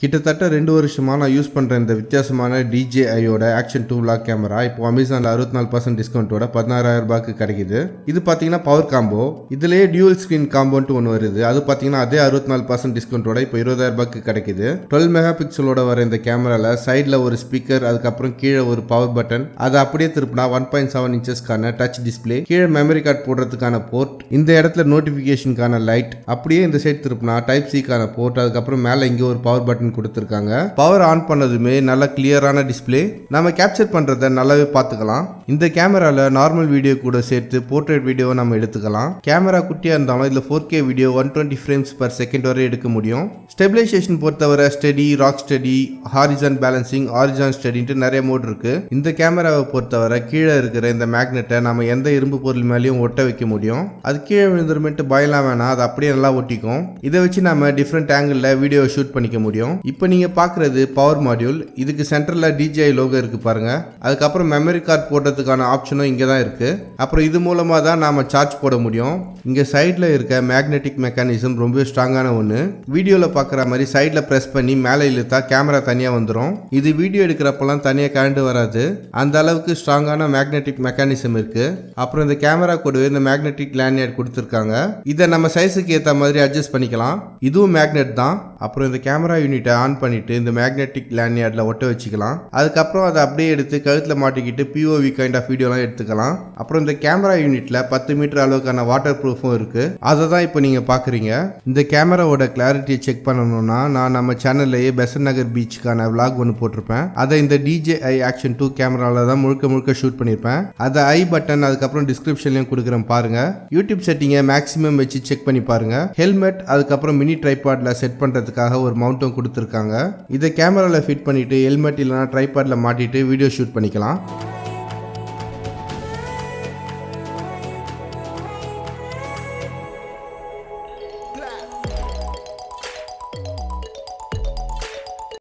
கிட்டத்தட்ட 2 வருஷமா நான் யூஸ் பண்ற இந்த வித்தியாசமான DJIயோட ஆக்ஷன் 2 vlog கேமரா இப்போ அமேசான்ல 64% டிஸ்கவுண்டோட 16,000 ரூபாய்க்கு கிடைக்குது. இது பாத்தீங்கன்னா பவர் காம்போ. இதுலயே டியூவல் ஸ்கிரீன் காம்போன்ட்டு ஒன்று வருது. அது பாத்தீங்கன்னா அதே 64% டிஸ்கவுண்டோட இப்போ 20,000 ரூபாய்க்கு கிடைக்குது. 12 மெகா பிக்சலோட வர இந்த கேமரால சைட்ல ஒரு ஸ்பீக்கர், அதுக்கப்புறம் கீழே ஒரு பவர் பட்டன், அதை அப்படியே திருப்பினா 1.7 இன்ச்சஸ்க்கான டச் டிஸ்பிளே, கீழே மெமரி கார்டு போடுறதுக்கான போர்ட், இந்த இடத்துல நோட்டிபிகேஷனுக்கான லைட், அப்படியே இந்த சைட் திருப்பினா டைப் சிக்கான போர்ட், அதுக்கப்புறம் மேல இங்க ஒரு பவர் பட்டன் கொடுத்திருக்காங்க. பவர் ஆன் பண்ணதுமே நல்ல கிளியரான டிஸ்பிளே. நாம கேப்சர் பண்றதை நல்லாவே பார்த்துக்கலாம். இந்த கேமரால நார்மல் வீடியோ கூட சேர்த்து போர்ட்ரேட் வீடியோவை நம்ம எடுத்துக்கலாம். கேமரா குட்டியா இருந்தாலும் இதுல 4K video 120 frames per second வரை எடுக்க முடியும். ஸ்டெபிலைசேஷன் பொறுத்தவரை steady, rock steady, horizon balancing, horizon ஸ்டெடின்ட்டு நிறைய மோட் இருக்கு. இந்த கேமராவை பொறுத்தவரை கீழே இருக்கிற இந்த மேக்னெட்டை நம்ம எந்த இரும்பு பொருள் மேலேயும் ஒட்ட வைக்க முடியும். அது கீழே விழுந்துருமேட்டு பயலாம் வேணாம், அது அப்படியே நல்லா ஒட்டிக்கும். இதை வச்சு நம்ம டிஃப்ரெண்ட் ஆங்கிள் வீடியோ ஷூட் பண்ணிக்க முடியும். இப்போ நீங்க பாக்குறது பவர் மாடியூல். இதுக்கு சென்டர்ல DJI லோகோ இருக்கு பாருங்க. அதுக்கப்புறம் மெமரி கார்டு போடுறதுக்கான ஆப்ஷனும் இங்க தான் இருக்கு. அப்புறம் இது மூலமா தான் நாம சார்ஜ் போட முடியும். இங்க சைட்ல இருக்க மேக்னெட்டிக் மெக்கானிசம் ரொம்ப ஸ்ட்ராங்கான ஒன்று. வீடியோல பாக்குற மாதிரி சைட்ல பிரஸ் பண்ணி மேலே இழுத்தா கேமரா தனியா வந்துடும். இது வீடியோ எடுக்கிறப்பெல்லாம் தனியா கரண்ட் வராது. அந்த அளவுக்கு ஸ்ட்ராங்கான மேக்னெட்டிக் மெக்கானிசம் இருக்கு. அப்புறம் இந்த கேமரா கூடவே இந்த மேக்னெட்டிக் லேண்ட்யார்ட் கொடுத்துருக்காங்க. இதை நம்ம சைஸுக்கு ஏற்ற மாதிரி அட்ஜஸ்ட் பண்ணிக்கலாம். இதுவும் மேக்னெட் தான். அப்புறம் இந்த கேமரா யூனிட்டை ஆன் பண்ணிட்டு இந்த மேக்னெட்டிக் லேண்ட்யார்ட்ல ஒட்ட வச்சுக்கலாம். அதுக்கப்புறம் அதை அப்படியே எடுத்து கழுத்துல மாட்டிக்கிட்டு POV கைண்ட் ஆஃப் வீடியோலாம் எடுத்துக்கலாம். அப்புறம் இந்த கேமரா யூனிட்ல 10 மீட்டர் அளவுக்கான வாட்டர் ப்ரூஃபும் இருக்கு. அதை தான் இப்போ நீங்க பாக்குறீங்க. இந்த கேமராவோட கிளாரிட்டியை செக் பண்ணணும்னா நான் நம்ம சேனல்லையே பெசன்ட் நகர் பீச்சுக்கான vlog ஒன்று போட்டிருப்பேன். அதை இந்த DJI ஆக்ஷன் 2 கேமரால தான் முழுக்க ஷூட் பண்ணியிருப்பேன். அதை ஐ பட்டன் அதுக்கப்புறம் டிஸ்கிரிப்ஷன்லையும் கொடுக்குறேன் பாருங்க. யூடியூப் செட்டிங்கை மேக்ஸிமம் வச்சு செக் பண்ணி பாருங்க. ஹெல்மெட் அதுக்கப்புறம் மினி ட்ரைபாட்ல செட் பண்றதுக்காக ஒரு மவுண்ட்டும் கொடுத்துருக்காங்க. இதை கேமரால ஃபிட் பண்ணிட்டு ஹெல்மெட் இல்லைனா ட்ரைபாட்ல மாட்டிட்டு வீடியோ ஷூட் பண்ணிக்கலாம்.